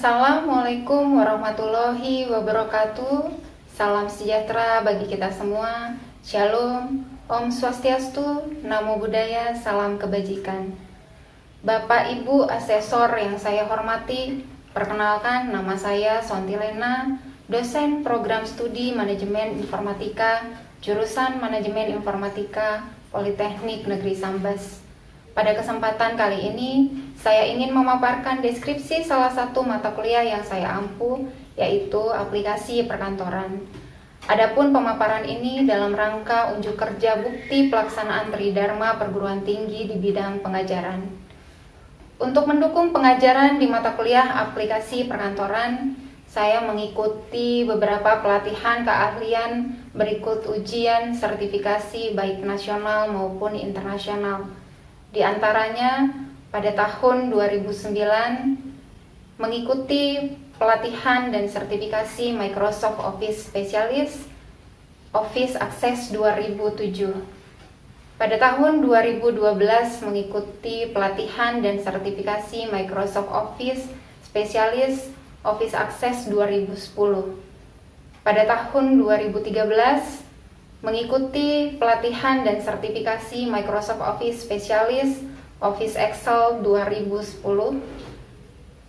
Assalamualaikum warahmatullahi wabarakatuh. Salam sejahtera bagi kita semua. Shalom, Om Swastiastu, Namo Buddhaya, salam kebajikan. Bapak Ibu asesor yang saya hormati, perkenalkan nama saya Sontilena, dosen program studi Manajemen Informatika, jurusan Manajemen Informatika, Politeknik Negeri Sambas. Pada kesempatan kali ini, saya ingin memaparkan deskripsi salah satu mata kuliah yang saya ampu, yaitu aplikasi perkantoran. Adapun pemaparan ini dalam rangka unjuk kerja bukti pelaksanaan Tridharma perguruan tinggi di bidang pengajaran. Untuk mendukung pengajaran di mata kuliah aplikasi perkantoran, saya mengikuti beberapa pelatihan keahlian berikut ujian sertifikasi baik nasional maupun internasional. Di antaranya, pada tahun 2009 mengikuti pelatihan dan sertifikasi Microsoft Office Specialist, Office Access 2007. Pada tahun 2012 mengikuti pelatihan dan sertifikasi Microsoft Office Specialist, Office Access 2010. Pada tahun 2013 mengikuti pelatihan dan sertifikasi Microsoft Office Specialist, Office Excel 2010.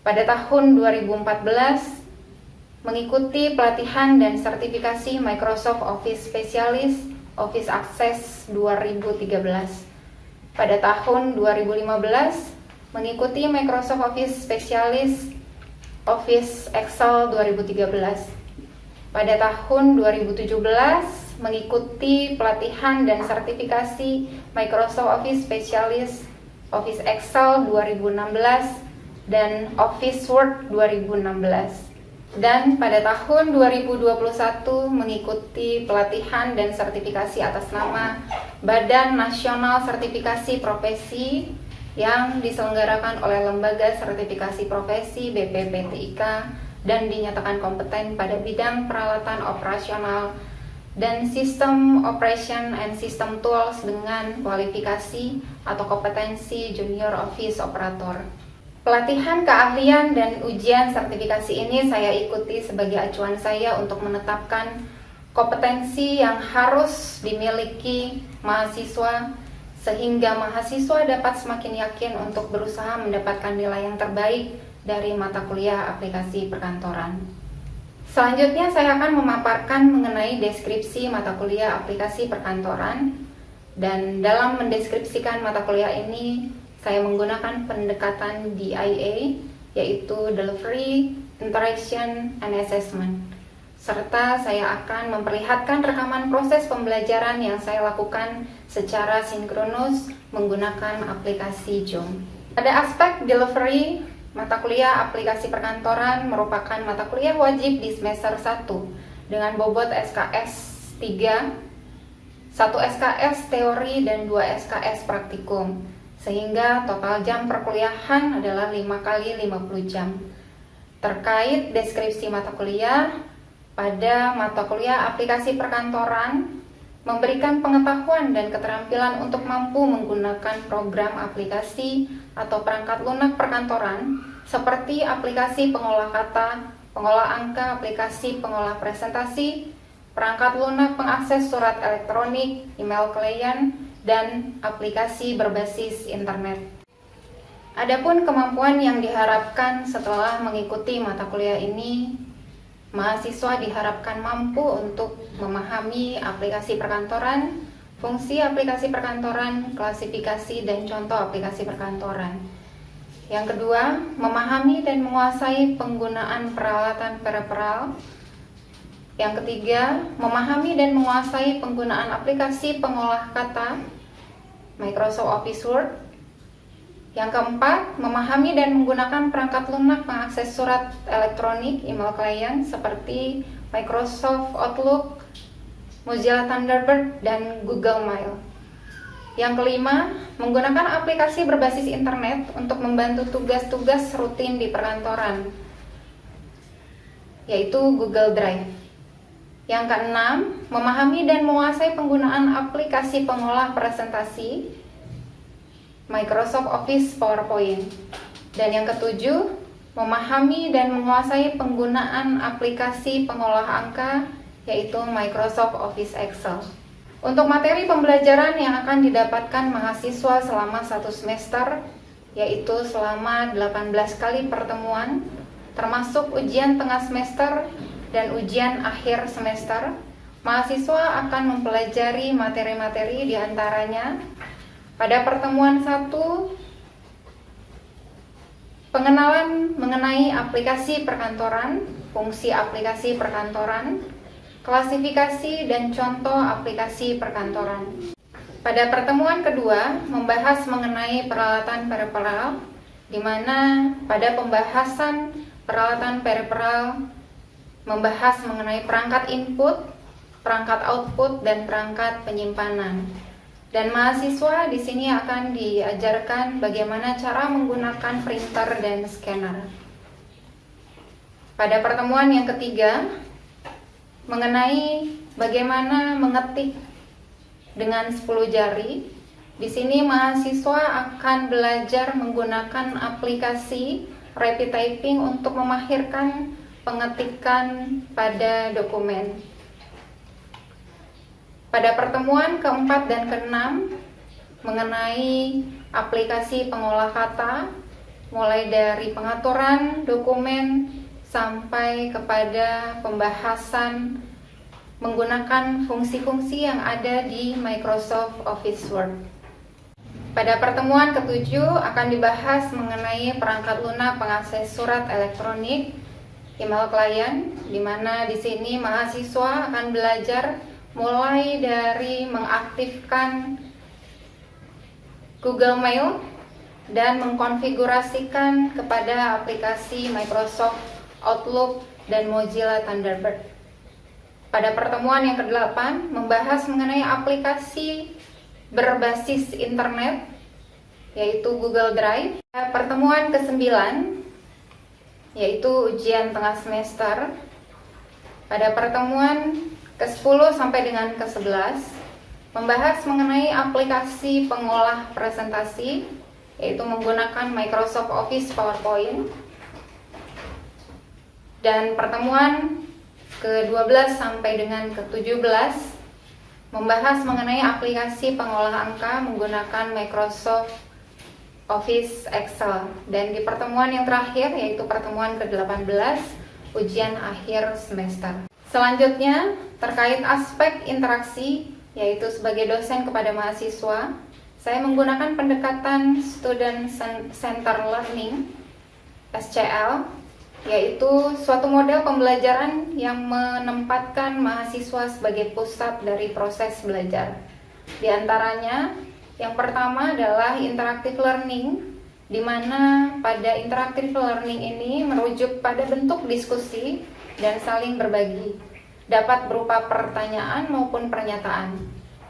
Pada tahun 2014 mengikuti pelatihan dan sertifikasi Microsoft Office Specialist, Office Access 2013. Pada tahun 2015 mengikuti Microsoft Office Specialist, Office Excel 2013. Pada tahun 2017 mengikuti pelatihan dan sertifikasi Microsoft Office Specialist, Office Excel 2016 dan Office Word 2016. Dan pada tahun 2021 mengikuti pelatihan dan sertifikasi atas nama Badan Nasional Sertifikasi Profesi yang diselenggarakan oleh Lembaga Sertifikasi Profesi BPPTIK dan dinyatakan kompeten pada bidang peralatan operasional dan sistem operation and system tools dengan kualifikasi atau kompetensi junior office operator. Pelatihan keahlian dan ujian sertifikasi ini saya ikuti sebagai acuan saya untuk menetapkan kompetensi yang harus dimiliki mahasiswa sehingga mahasiswa dapat semakin yakin untuk berusaha mendapatkan nilai yang terbaik dari mata kuliah aplikasi perkantoran. Selanjutnya saya akan memaparkan mengenai deskripsi mata kuliah aplikasi perkantoran, dan dalam mendeskripsikan mata kuliah ini saya menggunakan pendekatan DIA, yaitu Delivery, Interaction, and Assessment, serta saya akan memperlihatkan rekaman proses pembelajaran yang saya lakukan secara sinkronus menggunakan aplikasi Zoom. Pada aspek delivery, mata kuliah aplikasi perkantoran merupakan mata kuliah wajib di semester 1 dengan bobot SKS 3, 1 SKS teori dan 2 SKS praktikum, sehingga total jam perkuliahan adalah 5 kali 50 jam. Terkait deskripsi mata kuliah, pada mata kuliah aplikasi perkantoran memberikan pengetahuan dan keterampilan untuk mampu menggunakan program aplikasi atau perangkat lunak perkantoran seperti aplikasi pengolah kata, pengolah angka, aplikasi pengolah presentasi, perangkat lunak pengakses surat elektronik, email klien, dan aplikasi berbasis internet. Adapun kemampuan yang diharapkan setelah mengikuti mata kuliah ini, mahasiswa diharapkan mampu untuk memahami aplikasi perkantoran, fungsi aplikasi perkantoran, klasifikasi dan contoh aplikasi perkantoran. Yang kedua, memahami dan menguasai penggunaan peralatan peripheral. Yang ketiga, memahami dan menguasai penggunaan aplikasi pengolah kata Microsoft Office Word. Yang keempat, memahami dan menggunakan perangkat lunak pengakses surat elektronik email klien seperti Microsoft Outlook, Mozilla Thunderbird, dan Google Mail. Yang kelima, menggunakan aplikasi berbasis internet untuk membantu tugas-tugas rutin di perkantoran, yaitu Google Drive. Yang keenam, memahami dan menguasai penggunaan aplikasi pengolah presentasi Microsoft Office PowerPoint. Dan yang ketujuh, memahami dan menguasai penggunaan aplikasi pengolah angka, yaitu Microsoft Office Excel. Untuk materi pembelajaran yang akan didapatkan mahasiswa selama 1 semester, yaitu selama 18 kali pertemuan, termasuk ujian tengah semester dan ujian akhir semester, mahasiswa akan mempelajari materi-materi diantaranya pada pertemuan 1, pengenalan mengenai aplikasi perkantoran, fungsi aplikasi perkantoran, klasifikasi dan contoh aplikasi perkantoran. Pada pertemuan kedua, membahas mengenai peralatan periferal, di mana pada pembahasan peralatan periferal membahas mengenai perangkat input, perangkat output, dan perangkat penyimpanan. Dan mahasiswa di sini akan diajarkan bagaimana cara menggunakan printer dan scanner. Pada pertemuan yang ketiga, mengenai bagaimana mengetik dengan 10 jari. Di sini mahasiswa akan belajar menggunakan aplikasi rapid typing untuk memahirkan pengetikan pada dokumen. Pada pertemuan keempat dan keenam mengenai aplikasi pengolah kata, mulai dari pengaturan dokumen sampai kepada pembahasan menggunakan fungsi-fungsi yang ada di Microsoft Office Word. Pada pertemuan ketujuh akan dibahas mengenai perangkat lunak pengakses surat elektronik, email klien, di mana di sini mahasiswa akan belajar mulai dari mengaktifkan Google Mail dan mengkonfigurasikan kepada aplikasi Microsoft Outlook dan Mozilla Thunderbird. Pada pertemuan yang ke-8 membahas mengenai aplikasi berbasis internet, yaitu Google Drive. Pertemuan ke-9 yaitu ujian tengah semester. Pada pertemuan ke-10 sampai dengan ke-11 membahas mengenai aplikasi pengolah presentasi, yaitu menggunakan Microsoft Office PowerPoint. Dan pertemuan ke-12 sampai dengan ke-17 membahas mengenai aplikasi pengolah angka menggunakan Microsoft Office Excel. Dan di pertemuan yang terakhir, yaitu pertemuan ke-18, ujian akhir semester. Selanjutnya, terkait aspek interaksi, yaitu sebagai dosen kepada mahasiswa, saya menggunakan pendekatan Student Center Learning, SCL, yaitu suatu model pembelajaran yang menempatkan mahasiswa sebagai pusat dari proses belajar. Di antaranya, yang pertama adalah interactive learning, di mana pada interactive learning ini merujuk pada bentuk diskusi dan saling berbagi, dapat berupa pertanyaan maupun pernyataan.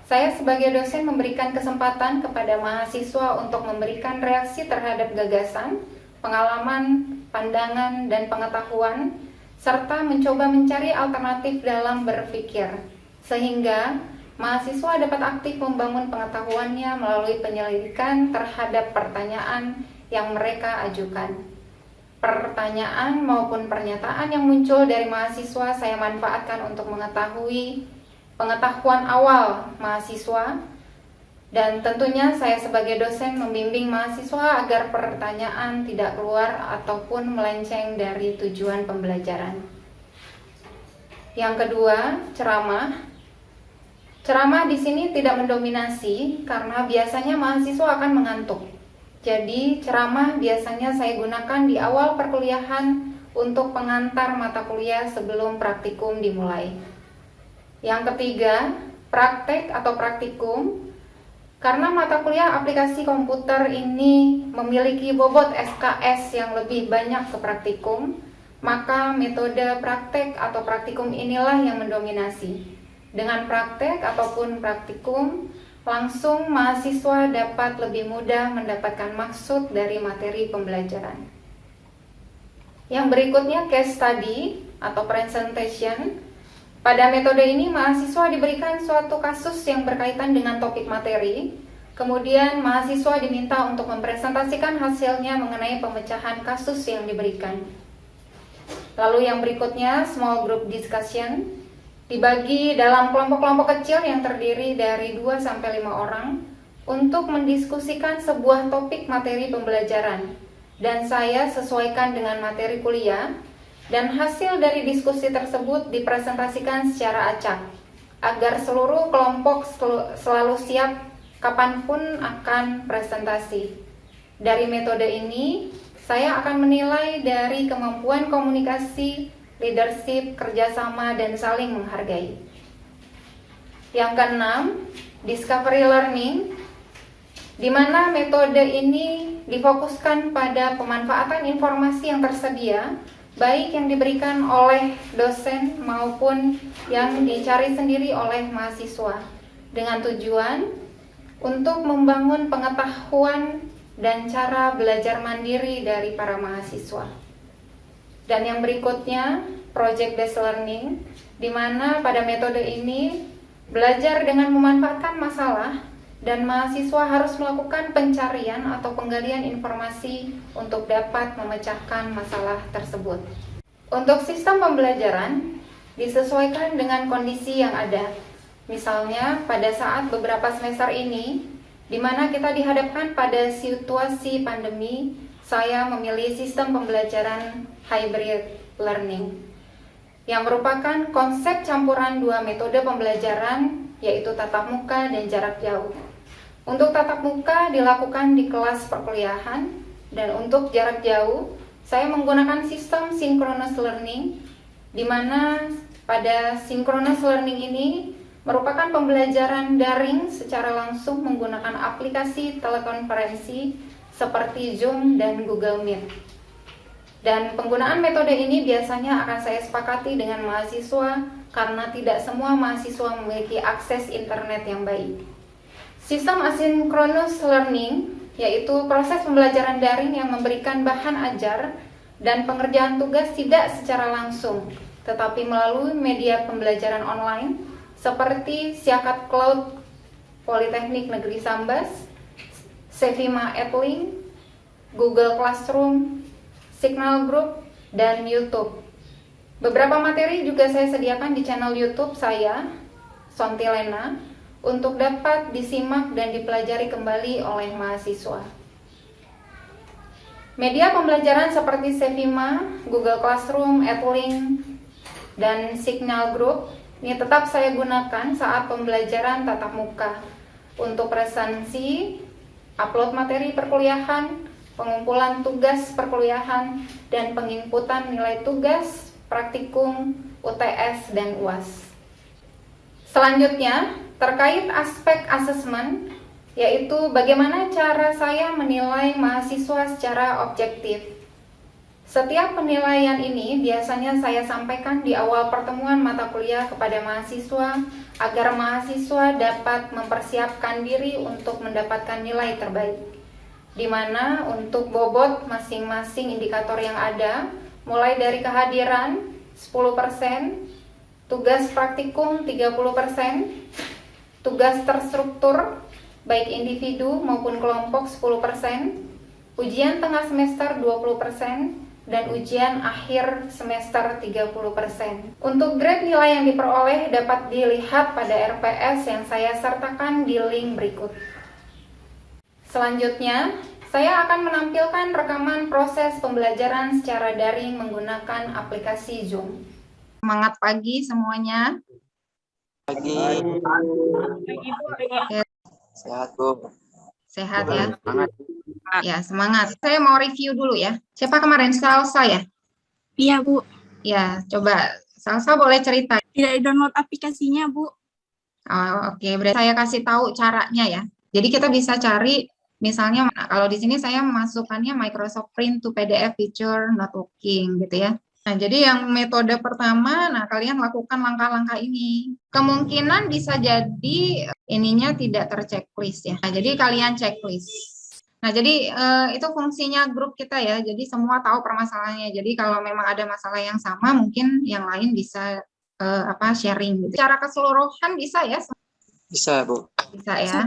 Saya sebagai dosen memberikan kesempatan kepada mahasiswa untuk memberikan reaksi terhadap gagasan, pengalaman, pandangan, dan pengetahuan, serta mencoba mencari alternatif dalam berpikir, sehingga mahasiswa dapat aktif membangun pengetahuannya melalui penyelidikan terhadap pertanyaan yang mereka ajukan. Pertanyaan maupun pernyataan yang muncul dari mahasiswa saya manfaatkan untuk mengetahui pengetahuan awal mahasiswa, dan tentunya saya sebagai dosen membimbing mahasiswa agar pertanyaan tidak keluar ataupun melenceng dari tujuan pembelajaran. Yang kedua, ceramah. Ceramah di sini tidak mendominasi karena biasanya mahasiswa akan mengantuk. Jadi ceramah biasanya saya gunakan di awal perkuliahan untuk pengantar mata kuliah sebelum praktikum dimulai. Yang ketiga, praktek atau praktikum. Karena mata kuliah aplikasi komputer ini memiliki bobot SKS yang lebih banyak ke praktikum, maka metode praktek atau praktikum inilah yang mendominasi. Dengan praktek ataupun praktikum, langsung mahasiswa dapat lebih mudah mendapatkan maksud dari materi pembelajaran. Yang berikutnya case study atau presentation. Pada metode ini mahasiswa diberikan suatu kasus yang berkaitan dengan topik materi, Kemudian mahasiswa diminta untuk mempresentasikan hasilnya mengenai pemecahan kasus yang diberikan. Lalu yang berikutnya, small group discussion, dibagi dalam kelompok-kelompok kecil yang terdiri dari 2-5 orang untuk mendiskusikan sebuah topik materi pembelajaran. Dan saya sesuaikan dengan materi kuliah, dan hasil dari diskusi tersebut dipresentasikan secara acak, agar seluruh kelompok selalu siap kapanpun akan presentasi. Dari metode ini, saya akan menilai dari kemampuan komunikasi, leadership, kerjasama, dan saling menghargai. Yang keenam, discovery learning, di mana metode ini difokuskan pada pemanfaatan informasi yang tersedia, baik yang diberikan oleh dosen maupun yang dicari sendiri oleh mahasiswa, dengan tujuan untuk membangun pengetahuan dan cara belajar mandiri dari para mahasiswa. Dan yang berikutnya, project based learning, di mana pada metode ini belajar dengan memanfaatkan masalah dan mahasiswa harus melakukan pencarian atau penggalian informasi untuk dapat memecahkan masalah tersebut. Untuk sistem pembelajaran disesuaikan dengan kondisi yang ada. Misalnya pada saat beberapa semester ini, di mana kita dihadapkan pada situasi pandemi, saya memilih sistem pembelajaran hybrid learning, yang merupakan konsep campuran dua metode pembelajaran, yaitu tatap muka dan jarak jauh. Untuk tatap muka dilakukan di kelas perkuliahan, dan untuk jarak jauh, saya menggunakan sistem synchronous learning, di mana pada synchronous learning ini merupakan pembelajaran daring secara langsung menggunakan aplikasi telekonferensi seperti Zoom dan Google Meet. Dan penggunaan metode ini biasanya akan saya sepakati dengan mahasiswa karena tidak semua mahasiswa memiliki akses internet yang baik. Sistem asynchronous learning yaitu proses pembelajaran daring yang memberikan bahan ajar dan pengerjaan tugas tidak secara langsung, tetapi melalui media pembelajaran online seperti Siakat Cloud Politeknik Negeri Sambas, Sevima Edlink, Google Classroom, Signal Group, dan YouTube. Beberapa materi juga saya sediakan di channel YouTube saya, Sontilena, untuk dapat disimak dan dipelajari kembali oleh mahasiswa. Media pembelajaran seperti Sevima, Google Classroom, Edlink, dan Signal Group ini tetap saya gunakan saat pembelajaran tatap muka untuk presensi, upload materi perkuliahan, pengumpulan tugas perkuliahan, dan penginputan nilai tugas, praktikum, UTS, dan UAS. Selanjutnya, terkait aspek asesmen, yaitu bagaimana cara saya menilai mahasiswa secara objektif. Setiap penilaian ini biasanya saya sampaikan di awal pertemuan mata kuliah kepada mahasiswa agar mahasiswa dapat mempersiapkan diri untuk mendapatkan nilai terbaik, di mana untuk bobot masing-masing indikator yang ada, mulai dari kehadiran 10%, tugas praktikum 30%, tugas terstruktur baik individu maupun kelompok 10%, ujian tengah semester 20%, dan ujian akhir semester 30%. Untuk grade nilai yang diperoleh dapat dilihat pada RPS yang saya sertakan di link berikut. Selanjutnya, saya akan menampilkan rekaman proses pembelajaran secara daring menggunakan aplikasi Zoom. Semangat pagi semuanya. Pagi. Oke. Sehat, Bu. Sehat ya. Semangat. Ya, semangat. Saya mau review dulu ya. Siapa kemarin? Salsa ya? Iya, Bu. Ya, coba Salsa boleh cerita. Tidak download aplikasinya, Bu. Oh, oke. Berarti saya kasih tahu caranya ya. Jadi kita bisa cari, misalnya kalau di sini saya memasukkannya Microsoft Print to PDF feature not working gitu ya. Nah, jadi yang metode pertama, nah kalian lakukan langkah-langkah ini. Kemungkinan bisa jadi ininya tidak terchecklist ya. Nah, jadi kalian checklist. Nah, jadi itu fungsinya grup kita ya. Jadi semua tahu permasalahannya. Jadi kalau memang ada masalah yang sama, mungkin yang lain bisa sharing gitu. Secara keseluruhan bisa ya? Bisa, Bu. Bisa ya.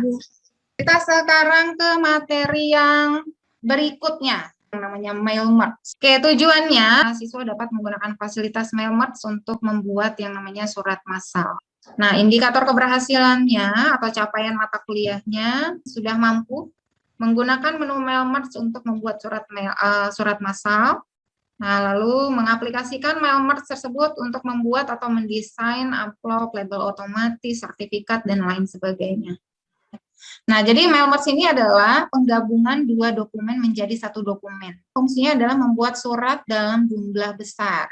Kita sekarang ke materi yang berikutnya, yang namanya mail merge. Oke, tujuannya siswa dapat menggunakan fasilitas mail merge untuk membuat yang namanya surat massal. Nah, indikator keberhasilannya atau capaian mata kuliahnya sudah mampu menggunakan menu mail merge untuk membuat surat massal. Nah, lalu mengaplikasikan mail merge tersebut untuk membuat atau mendesain amplop, label otomatis, sertifikat, dan lain sebagainya. Nah, jadi mail merge ini adalah penggabungan dua dokumen menjadi satu dokumen. Fungsinya adalah membuat surat dalam jumlah besar,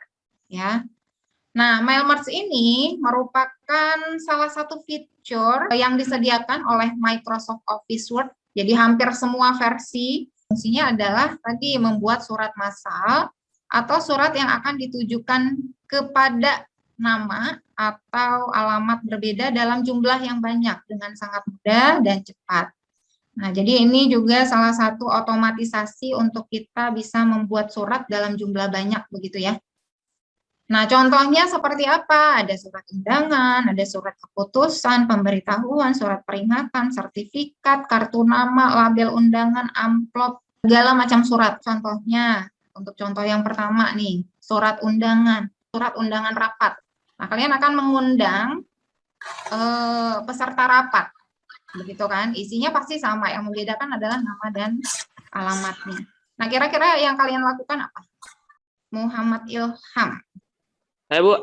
ya. Nah, mail merge ini merupakan salah satu fitur yang disediakan oleh Microsoft Office Word. Jadi hampir semua versi fungsinya adalah tadi membuat surat massal atau surat yang akan ditujukan kepada nama atau alamat berbeda dalam jumlah yang banyak dengan sangat mudah dan cepat. Nah, jadi ini juga salah satu otomatisasi untuk kita bisa membuat surat dalam jumlah banyak begitu ya. Nah, contohnya seperti apa? Ada surat undangan, ada surat keputusan, pemberitahuan, surat peringatan, sertifikat, kartu nama, label undangan, amplop, segala macam surat. Contohnya, untuk contoh yang pertama nih, surat undangan rapat. Nah, kalian akan mengundang peserta rapat, begitu kan? Isinya pasti sama, yang membedakan adalah nama dan alamatnya. Nah, kira-kira yang kalian lakukan apa? Muhammad Ilham. Hai Bu.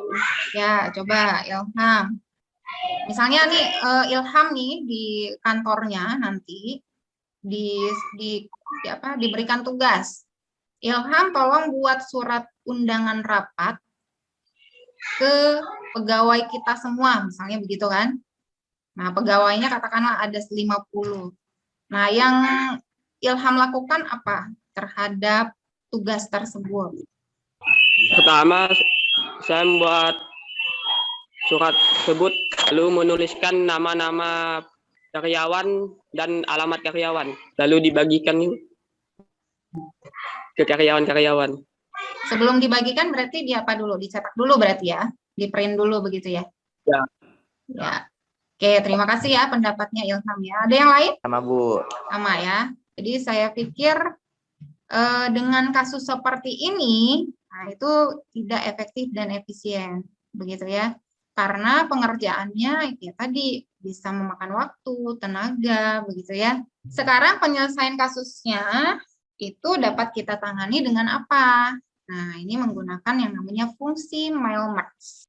Ya, coba Ilham. Misalnya nih Ilham nih di kantornya nanti diberikan tugas. Ilham tolong buat surat undangan rapat ke pegawai kita semua, misalnya begitu kan. Nah, pegawainya katakanlah ada 50. Nah, yang Ilham lakukan apa terhadap tugas tersebut? Pertama, saya membuat surat tersebut lalu menuliskan nama-nama karyawan dan alamat karyawan, lalu dibagikan ke karyawan-karyawan. Sebelum dibagikan berarti apa dulu? Dicetak dulu berarti ya? Di print dulu begitu ya? Ya. Ya. Oke, terima kasih ya pendapatnya Ilham ya. Ada yang lain? Sama Bu. Sama ya. Jadi saya pikir dengan kasus seperti ini, nah itu tidak efektif dan efisien, begitu ya. Karena pengerjaannya ya tadi bisa memakan waktu, tenaga, begitu ya. Sekarang penyelesaian kasusnya itu dapat kita tangani dengan apa? Nah, ini menggunakan yang namanya fungsi mail merge.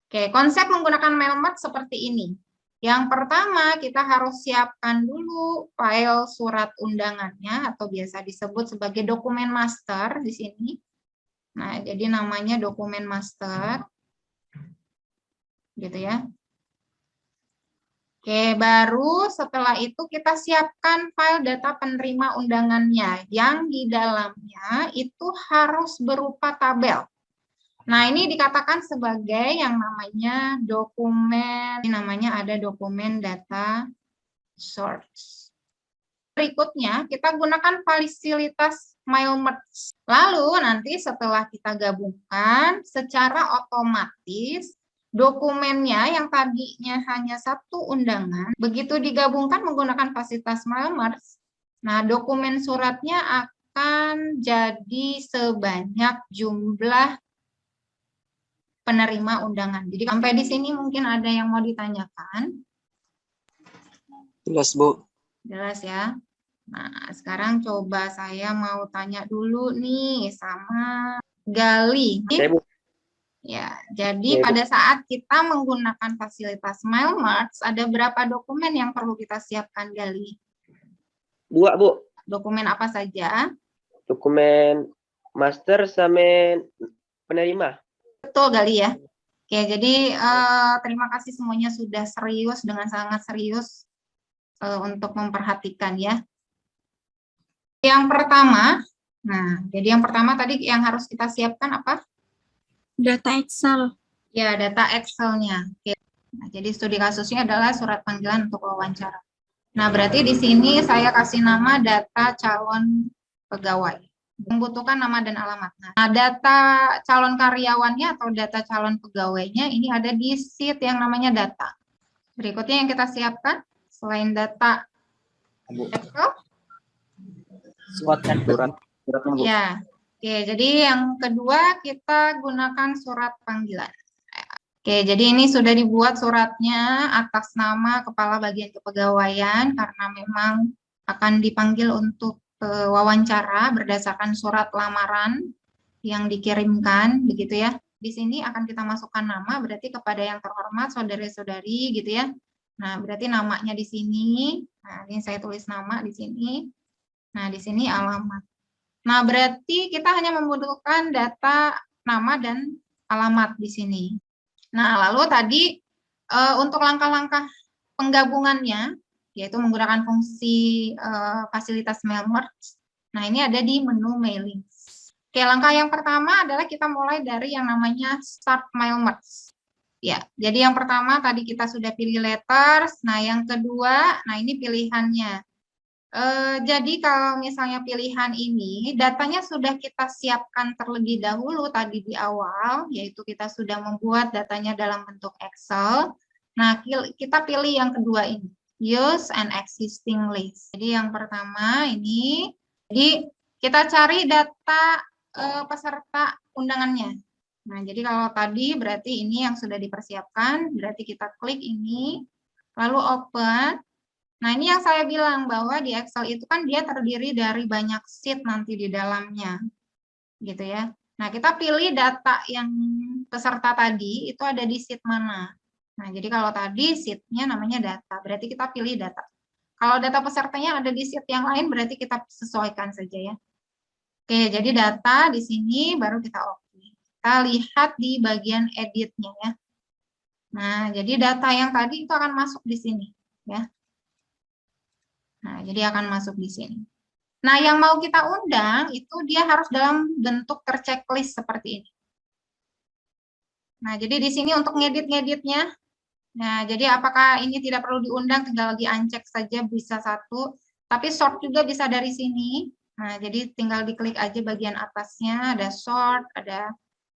Oke, konsep menggunakan mail merge seperti ini. Yang pertama, kita harus siapkan dulu file surat undangannya atau biasa disebut sebagai dokumen master di sini. Nah, jadi namanya dokumen master. Gitu ya. Oke, baru setelah itu kita siapkan file data penerima undangannya yang di dalamnya itu harus berupa tabel. Nah, ini dikatakan sebagai yang namanya dokumen, namanya ada dokumen data source. Berikutnya, kita gunakan fasilitas mail merge. Lalu nanti setelah kita gabungkan, secara otomatis dokumennya yang tadinya hanya satu undangan, begitu digabungkan menggunakan fasilitas mail merge, nah dokumen suratnya akan jadi sebanyak jumlah penerima undangan. Jadi sampai di sini mungkin ada yang mau ditanyakan. Jelas Bu. Jelas ya. Nah, sekarang coba saya mau tanya dulu nih sama Gali. Saya Bu. Ya, jadi pada saat kita menggunakan fasilitas mail merge, ada berapa dokumen yang perlu kita siapkan, Gali? 2 Bu. Dokumen apa saja? Dokumen master sama penerima. Betul, Gali ya. Oke, jadi terima kasih semuanya sudah serius, dengan sangat serius untuk memperhatikan ya. Yang pertama, jadi yang pertama tadi yang harus kita siapkan apa? Data Excel. Ya, data Excel-nya. Oke. Nah, jadi studi kasusnya adalah surat panggilan untuk wawancara. Nah, berarti di sini saya kasih nama data calon pegawai. Membutuhkan nama dan alamat. Nah, data calon karyawannya atau data calon pegawainya ini ada di sheet yang namanya data. Berikutnya yang kita siapkan, selain data Bu. Excel? Suratnya Bu. Ya. Oke, jadi yang kedua kita gunakan surat panggilan. Oke, jadi ini sudah dibuat suratnya atas nama Kepala Bagian Kepegawaian karena memang akan dipanggil untuk wawancara berdasarkan surat lamaran yang dikirimkan, begitu ya. Di sini akan kita masukkan nama, berarti kepada yang terhormat saudari-saudari, gitu ya. Nah, berarti namanya di sini. Nah, ini saya tulis nama di sini. Nah, di sini alamat. Nah, berarti kita hanya membutuhkan data nama dan alamat di sini. Nah, lalu tadi untuk langkah-langkah penggabungannya, yaitu menggunakan fungsi fasilitas mail merge. Nah, ini ada di menu mailing. Oke, langkah yang pertama adalah kita mulai dari yang namanya start mail merge. Ya, jadi yang pertama tadi kita sudah pilih letters. Nah, yang kedua, nah ini pilihannya. Jadi kalau misalnya pilihan ini, datanya sudah kita siapkan terlebih dahulu tadi di awal, yaitu kita sudah membuat datanya dalam bentuk Excel. Nah, kita pilih yang kedua ini, use an existing list. Jadi yang pertama ini, jadi kita cari data peserta undangannya. Nah, jadi kalau tadi berarti ini yang sudah dipersiapkan, berarti kita klik ini, lalu open. Nah, ini yang saya bilang bahwa di Excel itu kan dia terdiri dari banyak sheet nanti di dalamnya, gitu ya. Nah, kita pilih data yang peserta tadi, itu ada di sheet mana. Nah, jadi kalau tadi sheet-nya namanya data, berarti kita pilih data. Kalau data pesertanya ada di sheet yang lain, berarti kita sesuaikan saja ya. Oke, jadi data di sini baru kita oke. Kita lihat di bagian edit-nya ya. Nah, jadi data yang tadi itu akan masuk di sini ya. Nah, jadi akan masuk di sini. Nah, yang mau kita undang itu dia harus dalam bentuk terchecklist seperti ini. Nah, jadi di sini untuk ngedit-ngeditnya, nah, jadi apakah ini tidak perlu diundang, tinggal di-uncheck saja bisa satu, tapi sort juga bisa dari sini. Nah, jadi tinggal diklik aja bagian atasnya, ada sort, ada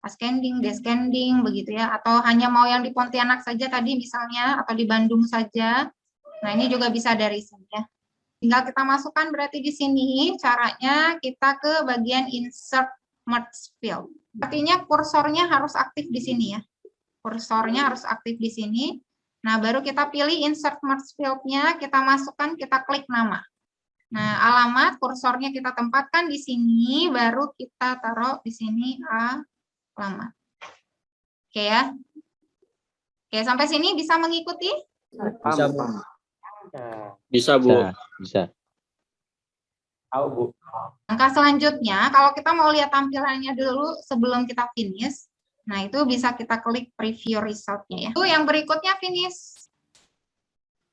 ascending, descending, begitu ya, atau hanya mau yang di Pontianak saja tadi misalnya, atau di Bandung saja. Nah, ini juga bisa dari sini ya. Tinggal kita masukkan berarti di sini caranya kita ke bagian insert merge field. Artinya kursornya harus aktif di sini ya. Kursornya harus aktif di sini. Nah, baru kita pilih insert merge field-nya, kita masukkan, kita klik nama. Nah, alamat kursornya kita tempatkan di sini, baru kita taruh di sini alamat. Oke ya. Oke, sampai sini bisa mengikuti? Bisa, Bu. Bisa, Bu. Bisa. Tahu, Bu. Langkah selanjutnya, kalau kita mau lihat tampilannya dulu sebelum kita finish, nah itu bisa kita klik preview result-nya ya. Itu yang berikutnya finish.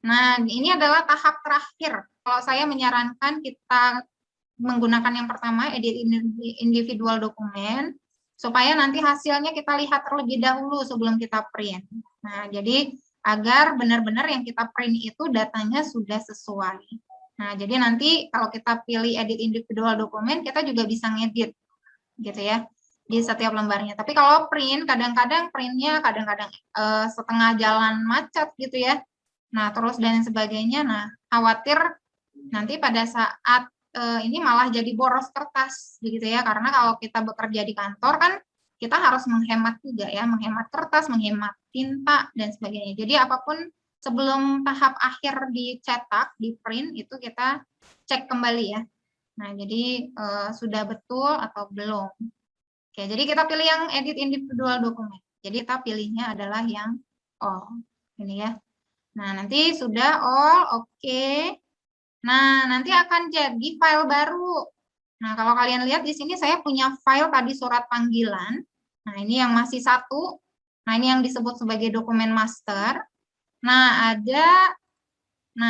Nah, ini adalah tahap terakhir. Kalau saya menyarankan kita menggunakan yang pertama, edit individual dokumen, supaya nanti hasilnya kita lihat terlebih dahulu sebelum kita print. Nah, jadi agar benar-benar yang kita print itu datanya sudah sesuai. Nah, jadi nanti kalau kita pilih edit individual dokumen, kita juga bisa ngedit, gitu ya, di setiap lembarnya. Tapi kalau print, kadang-kadang printnya kadang-kadang setengah jalan macet, gitu ya. Nah, terus dan sebagainya. Nah, khawatir nanti pada saat ini malah jadi boros kertas, begitu ya. Karena kalau kita bekerja di kantor kan kita harus menghemat juga ya, menghemat kertas, menghemat tinta, dan sebagainya. Jadi apapun sebelum tahap akhir dicetak, di print, itu kita cek kembali ya. Nah, jadi sudah betul atau belum. Oke, jadi kita pilih yang edit individual dokumen. Jadi kita pilihnya adalah yang all. Ini ya. Nah, nanti sudah all, oke. Nah, nanti akan jadi file baru. Nah, kalau kalian lihat di sini saya punya file tadi surat panggilan. Nah, ini yang masih satu. Nah, ini yang disebut sebagai dokumen master. Nah,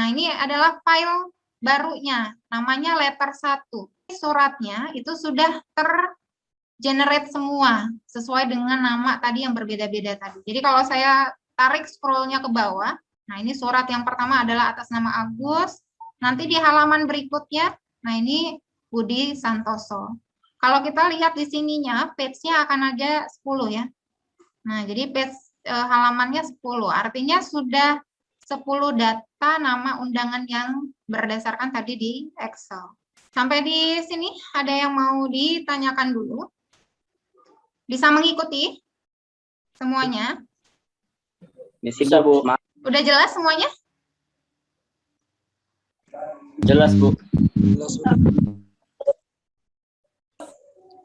ini adalah file barunya. Namanya letter 1. Suratnya itu sudah tergenerate semua sesuai dengan nama tadi yang berbeda-beda tadi. Jadi kalau saya tarik scrollnya ke bawah, nah ini surat yang pertama adalah atas nama Agus. Nanti di halaman berikutnya, nah ini Budi Santoso. Kalau kita lihat di sininya, page-nya akan ada 10 ya. Nah, jadi page halamannya 10. Artinya sudah 10 data nama undangan yang berdasarkan tadi di Excel. Sampai di sini ada yang mau ditanyakan dulu? Bisa mengikuti semuanya? Bisa, Bu. Udah jelas semuanya? Jelas, Bu.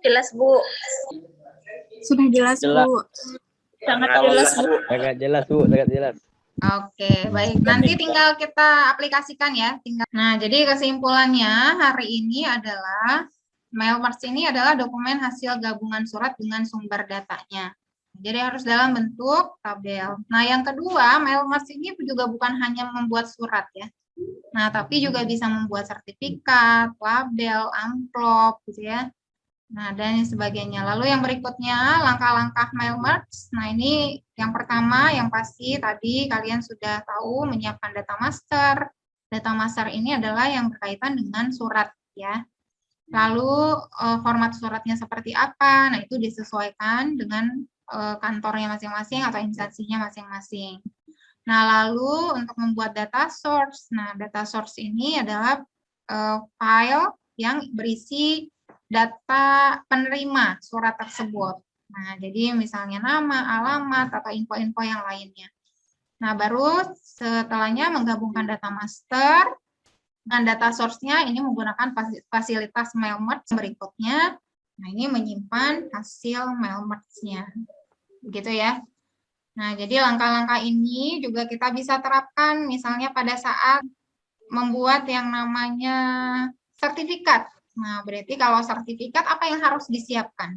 Jelas, Bu. Sudah jelas, Jelas. Bu. Sangat jelas, Bu. Sangat jelas, Bu. Sangat jelas. Oke, baik. Nanti tinggal kita aplikasikan ya. Nah, jadi kesimpulannya hari ini adalah Mailmerge ini adalah dokumen hasil gabungan surat dengan sumber datanya. Jadi harus dalam bentuk tabel. Nah, yang kedua, Mailmerge ini juga bukan hanya membuat surat ya. Nah, tapi juga bisa membuat sertifikat, label, amplop gitu ya. Nah, dan sebagainya. Lalu yang berikutnya, langkah-langkah Mailmerge. Nah, ini yang pertama, yang pasti tadi kalian sudah tahu menyiapkan data master. Data master ini adalah yang berkaitan dengan surat ya. Lalu format suratnya seperti apa? Nah, itu disesuaikan dengan kantornya masing-masing atau instansinya masing-masing. Nah, lalu untuk membuat data source. Nah, data source ini adalah file yang berisi data penerima surat tersebut. Nah, jadi misalnya nama, alamat, atau info-info yang lainnya. Nah, baru setelahnya menggabungkan data master dengan data source-nya, ini menggunakan fasilitas Mailmerge berikutnya. Nah, ini menyimpan hasil Mailmerge-nya. Begitu ya. Nah, jadi langkah-langkah ini juga kita bisa terapkan misalnya pada saat membuat yang namanya sertifikat. Nah, berarti kalau sertifikat apa yang harus disiapkan?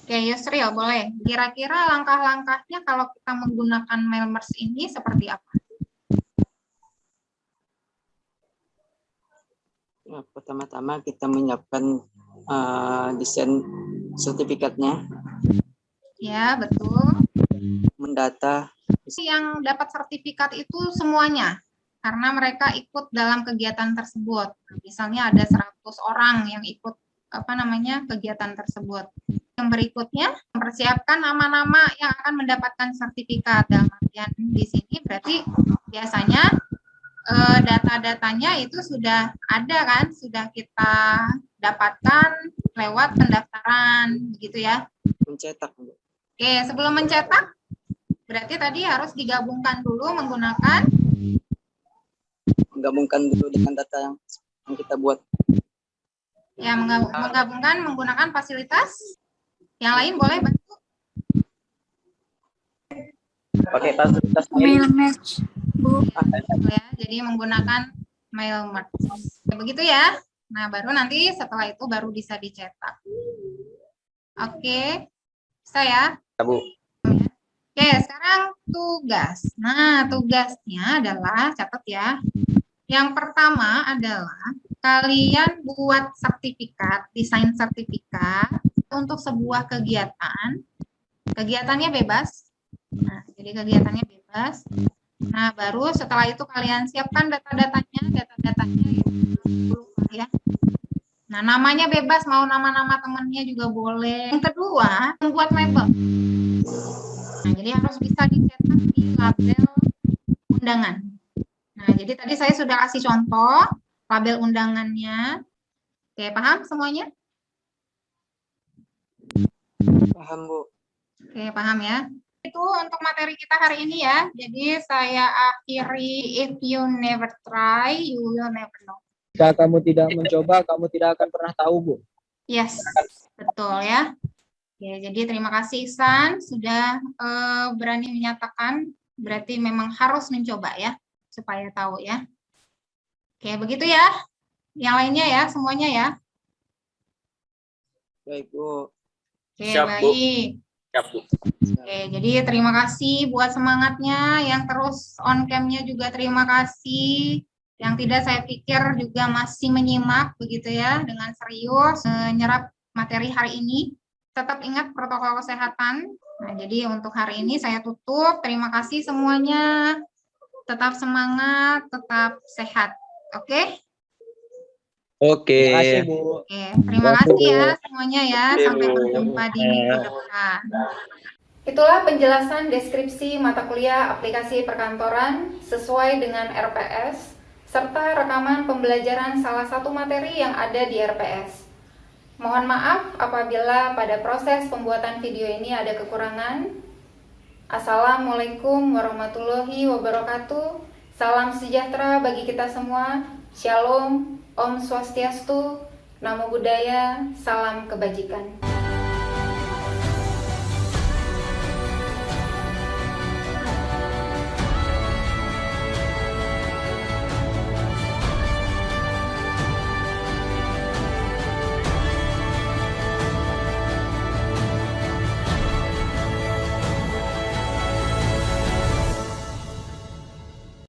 Oke, Yusril, boleh. Kira-kira langkah-langkahnya kalau kita menggunakan Mailmerge ini seperti apa? Ya, pertama-tama kita menyiapkan desain sertifikatnya. Ya, betul. Mendata. Yang dapat sertifikat itu semuanya, karena mereka ikut dalam kegiatan tersebut. Misalnya ada 100 orang yang ikut kegiatan tersebut. Yang berikutnya, mempersiapkan nama-nama yang akan mendapatkan sertifikat. Dalam artian di sini berarti biasanya data-datanya itu sudah ada kan, sudah kita dapatkan lewat pendaftaran, begitu ya. Mencetak. Oke, sebelum mencetak, berarti tadi harus digabungkan dulu menggunakan dengan data yang kita buat. ya, menggabungkan menggunakan fasilitas. Yang lain boleh bantu? Pakai fasilitas Mailmerge, Bu. Ya, jadi menggunakan Mailmerge. Ya, begitu ya. Nah, baru nanti setelah itu baru bisa dicetak. Oke, bisa ya? Bu. Oke, sekarang tugas. Nah, tugasnya adalah, catat ya. Yang pertama adalah kalian buat sertifikat, desain sertifikat untuk sebuah kegiatan. Kegiatannya bebas. Nah, jadi kegiatannya bebas. Nah, baru setelah itu kalian siapkan data-datanya ya. Nah, namanya bebas, mau nama-nama temannya juga boleh. Yang kedua, membuat label. Nah, jadi harus bisa dicetak di label undangan. Nah, jadi tadi saya sudah kasih contoh label undangannya. Oke, paham semuanya? Paham, Bu. Oke, paham ya. Itu untuk materi kita hari ini ya. Jadi saya akhiri, if you never try, you will never know. Jika kamu tidak mencoba, kamu tidak akan pernah tahu, Bu. Yes, betul ya. Oke, jadi terima kasih Ihsan sudah berani menyatakan, berarti memang harus mencoba ya, supaya tahu ya. Oke, begitu ya. Yang lainnya ya, semuanya ya. Baik, Bu. Oke, Siap, Bu. baik. Siap, Bu. Oke, jadi terima kasih buat semangatnya, yang terus on cam-nya juga terima kasih. Yang tidak, saya pikir juga masih menyimak begitu ya, dengan serius menyerap materi hari ini. Tetap ingat protokol kesehatan. Nah, jadi untuk hari ini saya tutup. Terima kasih semuanya. Tetap semangat, tetap sehat. Oke? Oke. Terima kasih, Bu. Oke, terima kasih ya semuanya ya. Sampai berjumpa di minggu depan. Itulah penjelasan deskripsi mata kuliah aplikasi perkantoran sesuai dengan RPS, serta rekaman pembelajaran salah satu materi yang ada di RPS. Mohon maaf apabila pada proses pembuatan video ini ada kekurangan. Assalamualaikum warahmatullahi wabarakatuh. Salam sejahtera bagi kita semua. Shalom, Om Swastiastu, Namo Buddhaya, salam kebajikan.